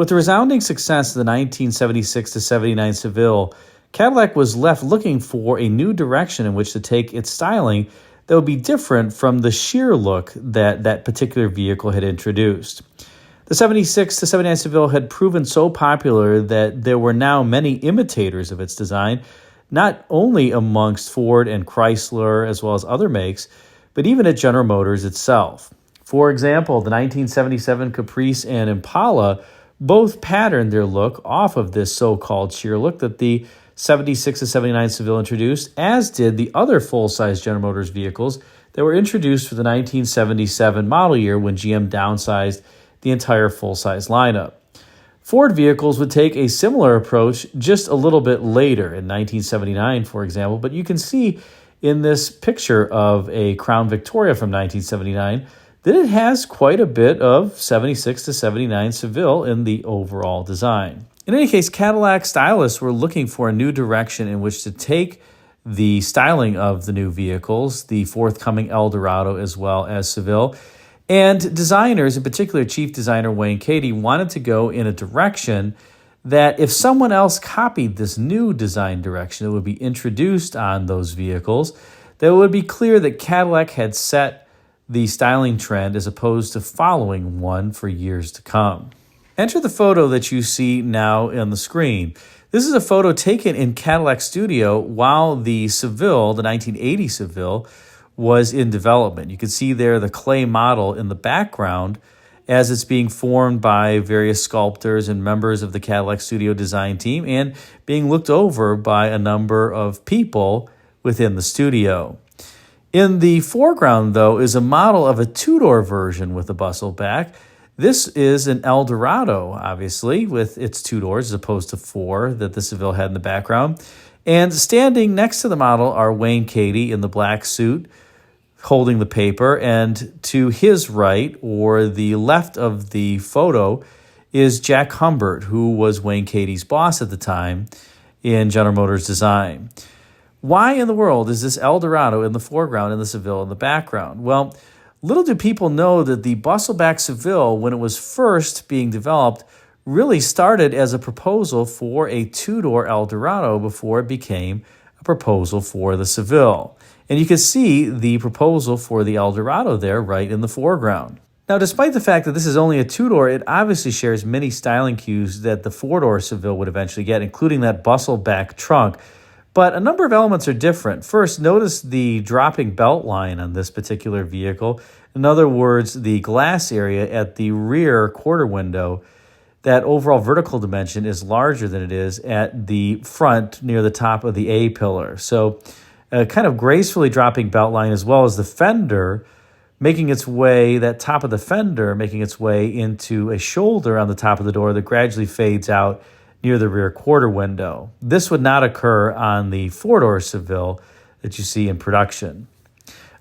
With the resounding success of the 1976 to 79 Seville, Cadillac was left looking for a new direction in which to take its styling that would be different from the sheer look that that particular vehicle had introduced. The 76 to 79 Seville had proven so popular that there were now many imitators of its design, not only amongst Ford and Chrysler as well as other makes, but even at General Motors itself. For example, the 1977 Caprice and Impala both patterned their look off of this so-called sheer look that the 76 to 79 Seville introduced, as did the other full-size General Motors vehicles that were introduced for the 1977 model year when GM downsized the entire full-size lineup. Ford vehicles would take a similar approach just a little bit later, in 1979, for example, but you can see in this picture of a Crown Victoria from 1979 that it has quite a bit of 76 to 79 Seville in the overall design. In any case, Cadillac stylists were looking for a new direction in which to take the styling of the new vehicles, the forthcoming Eldorado as well as Seville. And designers, in particular chief designer Wayne Katy, wanted to go in a direction that if someone else copied this new design direction that would be introduced on those vehicles, that it would be clear that Cadillac had set the styling trend as opposed to following one for years to come. Enter the photo that you see now on the screen. This is a photo taken in Cadillac Studio while the Seville, the 1980 Seville, was in development. You can see there the clay model in the background as it's being formed by various sculptors and members of the Cadillac Studio design team and being looked over by a number of people within the studio. In the foreground, though, is a model of a two-door version with a Bustleback. This is an Eldorado, obviously, with its two doors as opposed to four that the Seville had in the background. And standing next to the model are Wayne Katy in the black suit, holding the paper, and to his right, or the left of the photo, is Jack Humbert, who was Wayne Katy's boss at the time in General Motors design. Why in the world is this Eldorado in the foreground and the Seville in the background? Well, little do people know that the Bustleback Seville, when it was first being developed, really started as a proposal for a two-door Eldorado before it became a proposal for the Seville. And you can see the proposal for the Eldorado there right in the foreground. Now, despite the fact that this is only a two-door, it obviously shares many styling cues that the four-door Seville would eventually get, including that Bustleback trunk. But a number of elements are different. First, notice the dropping belt line on this particular vehicle. In other words, the glass area at the rear quarter window, that overall vertical dimension is larger than it is at the front near the top of the A-pillar. So a kind of gracefully dropping belt line, as well as the fender making its way, that top of the fender making its way into a shoulder on the top of the door that gradually fades out near the rear quarter window. This would not occur on the four-door Seville that you see in production.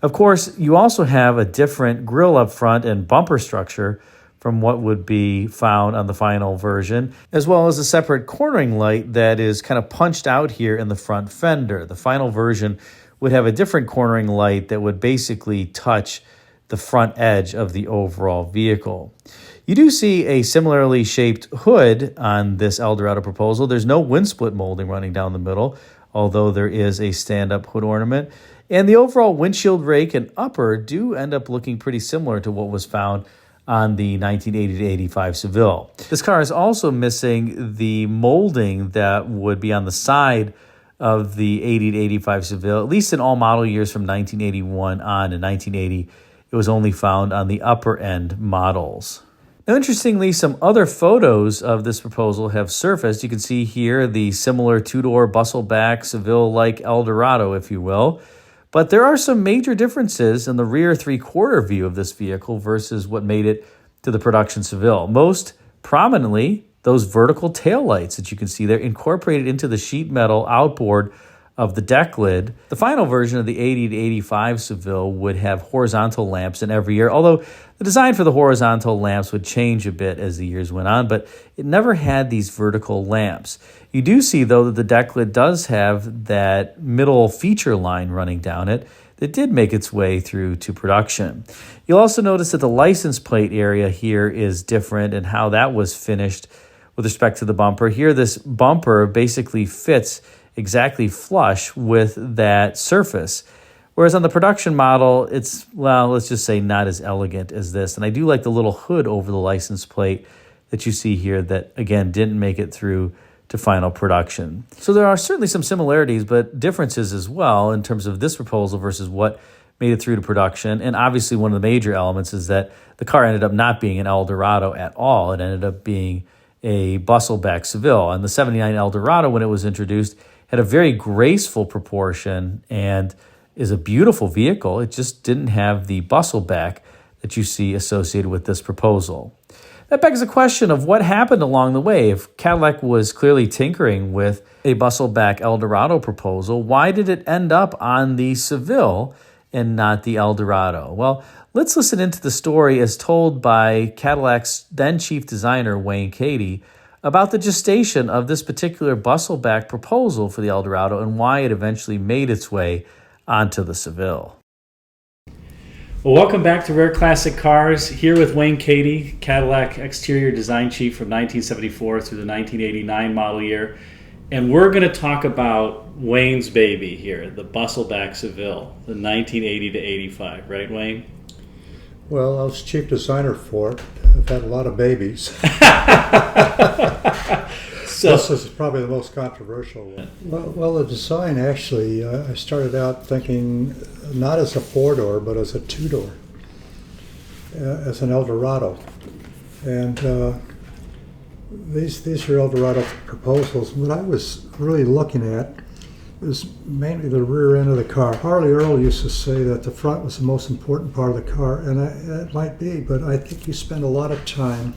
Of course, you also have a different grille up front and bumper structure from what would be found on the final version, as well as a separate cornering light that is kind of punched out here in the front fender. The final version would have a different cornering light that would basically touch the front edge of the overall vehicle. You do see a similarly shaped hood on this Eldorado proposal. There's no wind split molding running down the middle, although there is a stand-up hood ornament. And the overall windshield rake and upper do end up looking pretty similar to what was found on the 1980 to 85 Seville. This car is also missing the molding that would be on the side of the 80 to 85 Seville, at least in all model years from 1981 on. In 1980, it was only found on the upper end models. Now, interestingly, some other photos of this proposal have surfaced. You can see here the similar two-door Bustleback Seville-like Eldorado, if you will. But there are some major differences in the rear three-quarter view of this vehicle versus what made it to the production Seville. Most prominently, those vertical taillights that you can see there incorporated into the sheet metal outboard of the deck lid. The final version of the 80 to 85 Seville would have horizontal lamps in every year, although the design for the horizontal lamps would change a bit as the years went on, but it never had these vertical lamps. You do see, though, that the deck lid does have that middle feature line running down it that did make its way through to production. You'll also notice that the license plate area here is different and how that was finished with respect to the bumper. Here, this bumper basically fits exactly flush with that surface. Whereas on the production model, it's, well, let's just say not as elegant as this. And I do like the little hood over the license plate that you see here that, again, didn't make it through to final production. So there are certainly some similarities, but differences as well in terms of this proposal versus what made it through to production. And obviously one of the major elements is that the car ended up not being an Eldorado at all. It ended up being a Bustleback Seville. And the 79 Eldorado, when it was introduced, had a very graceful proportion and is a beautiful vehicle. It just didn't have the Bustleback that you see associated with this proposal. That begs the question of what happened along the way. If Cadillac was clearly tinkering with a Bustleback Eldorado proposal, why did it end up on the Seville and not the Eldorado? Well, let's listen into the story as told by Cadillac's then chief designer, Wayne Katy, about the gestation of this particular Bustleback proposal for the Eldorado and why it eventually made its way onto the Seville. Well, welcome back to Rare Classic Cars. Here with Wayne Katy, Cadillac exterior design chief from 1974 through the 1989 model year. And we're going to talk about Wayne's baby here, the Bustleback Seville, the 1980 to 85, right, Wayne? Well, I was chief designer for it. I've had a lot of babies. So, this is probably the most controversial one. Well, the design actually, I started out thinking not as a four-door, but as a two-door, as an Eldorado. And these are Eldorado proposals. What I was really looking at is mainly the rear end of the car. Harley Earl used to say that the front was the most important part of the car, and that might be, but I think you spend a lot of time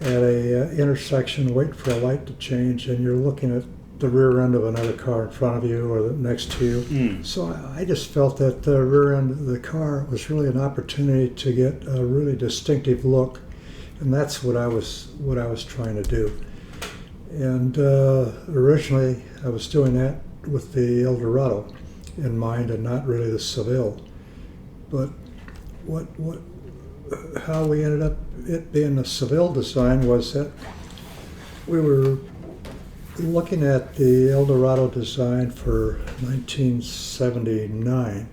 at a intersection waiting for a light to change, and you're looking at the rear end of another car in front of you or next to you. So I just felt that the rear end of the car was really an opportunity to get a really distinctive look, and that's what I was trying to do. And originally I was doing that with the Eldorado in mind and not really the Seville. But how we ended up it being a Seville design was that we were looking at the Eldorado design for 1979,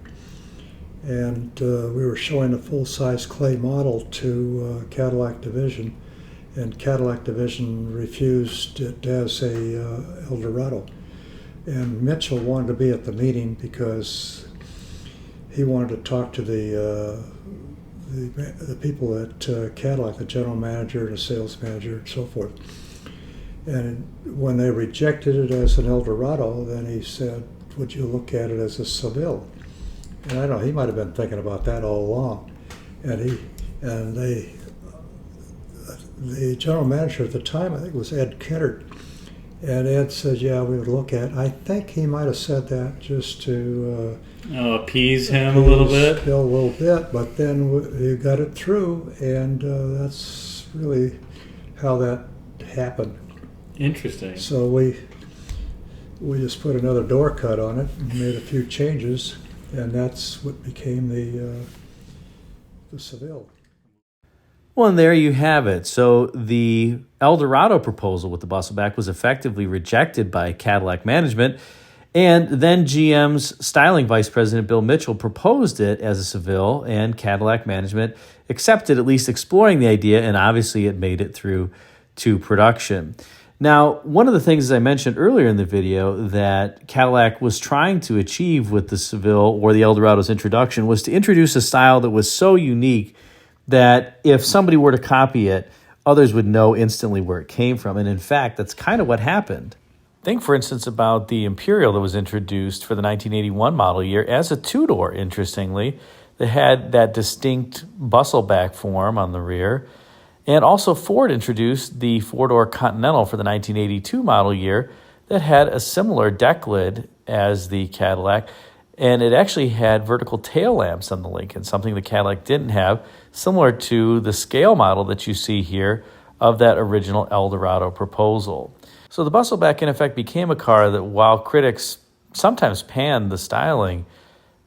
and we were showing a full-size clay model to Cadillac Division, and Cadillac Division refused it as a Eldorado. And Mitchell wanted to be at the meeting because he wanted to talk to the people at Cadillac, the general manager, the sales manager, and so forth. And when they rejected it as an Eldorado, then he said, "Would you look at it as a Seville?" And I don't know, he might have been thinking about that all along. And the general manager at the time, I think it was Ed Kennard, and Ed said, "Yeah, we would look at it." I think he might have said that just to appease him a little bit. A little bit, but then you got it through, and that's really how that happened. Interesting. So we just put another door cut on it and made a few changes, and that's what became the Seville. Well, and there you have it. So the Eldorado proposal with the Bustleback was effectively rejected by Cadillac management, and then GM's styling vice president, Bill Mitchell, proposed it as a Seville, and Cadillac management accepted, at least exploring the idea, and obviously it made it through to production. Now, one of the things, as I mentioned earlier in the video, that Cadillac was trying to achieve with the Seville or the Eldorado's introduction was to introduce a style that was so unique that if somebody were to copy it, others would know instantly where it came from. And in fact, that's kind of what happened. Think, for instance, about the Imperial that was introduced for the 1981 model year as a two-door, interestingly, that had that distinct Bustleback form on the rear. And also Ford introduced the four-door Continental for the 1982 model year that had a similar deck lid as the Cadillac, and it actually had vertical tail lamps on the Lincoln, something the Cadillac didn't have, similar to the scale model that you see here of that original Eldorado proposal. So the Bustleback, in effect, became a car that, while critics sometimes panned the styling,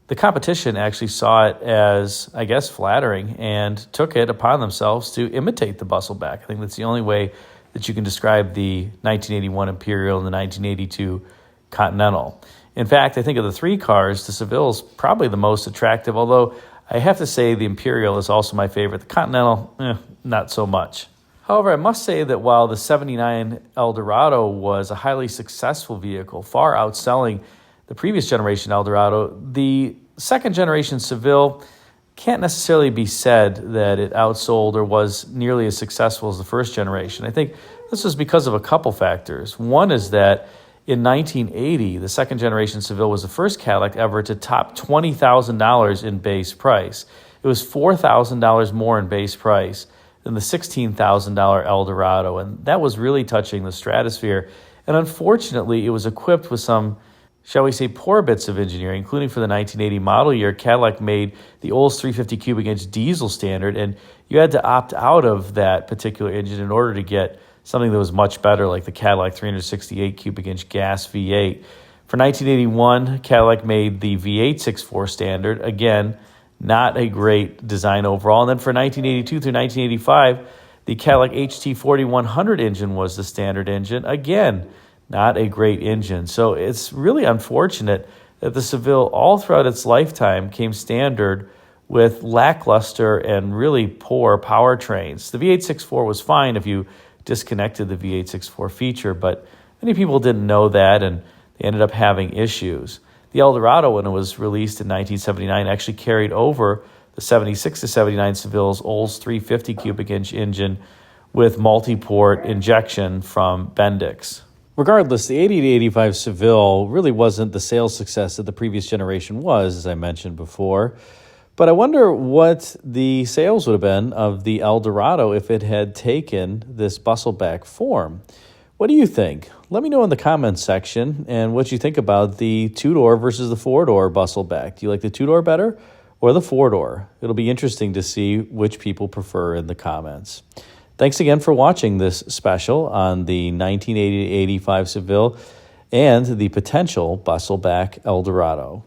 the competition actually saw it as, I guess, flattering and took it upon themselves to imitate the Bustleback. I think that's the only way that you can describe the 1981 Imperial and the 1982 Continental. In fact, I think of the three cars, the Seville is probably the most attractive, although I have to say the Imperial is also my favorite. The Continental, not so much. However, I must say that while the 79 Eldorado was a highly successful vehicle, far outselling the previous generation Eldorado, the second generation Seville can't necessarily be said that it outsold or was nearly as successful as the first generation. I think this was because of a couple factors. One is that in 1980, the second generation Seville was the first Cadillac ever to top $20,000 in base price. It was $4,000 more in base price than the $16,000 Eldorado, and that was really touching the stratosphere. And unfortunately, it was equipped with some, shall we say, poor bits of engineering, including for the 1980 model year. Cadillac made the Olds 350 cubic inch diesel standard, and you had to opt out of that particular engine in order to get something that was much better, like the Cadillac 368 cubic inch gas V8. For 1981, Cadillac made the V8 6.4 standard. Again, not a great design overall. And then for 1982 through 1985, the Cadillac HT 4100 engine was the standard engine. Again, not a great engine. So it's really unfortunate that the Seville, all throughout its lifetime, came standard with lackluster and really poor powertrains. The V8 6.4 was fine if you disconnected the V8 6.4 feature, but many people didn't know that, and they ended up having issues. The Eldorado, when it was released in 1979, actually carried over the 76 to 79 Seville's Olds 350 cubic inch engine with multi-port injection from Bendix. Regardless, the 80 to 85 Seville really wasn't the sales success that the previous generation was, as I mentioned before. But I wonder what the sales would have been of the Eldorado if it had taken this Bustleback form. What do you think? Let me know in the comments section and what you think about the two-door versus the four-door Bustleback. Do you like the two-door better or the four-door? It'll be interesting to see which people prefer in the comments. Thanks again for watching this special on the 1980-85 Seville and the potential Bustleback Eldorado.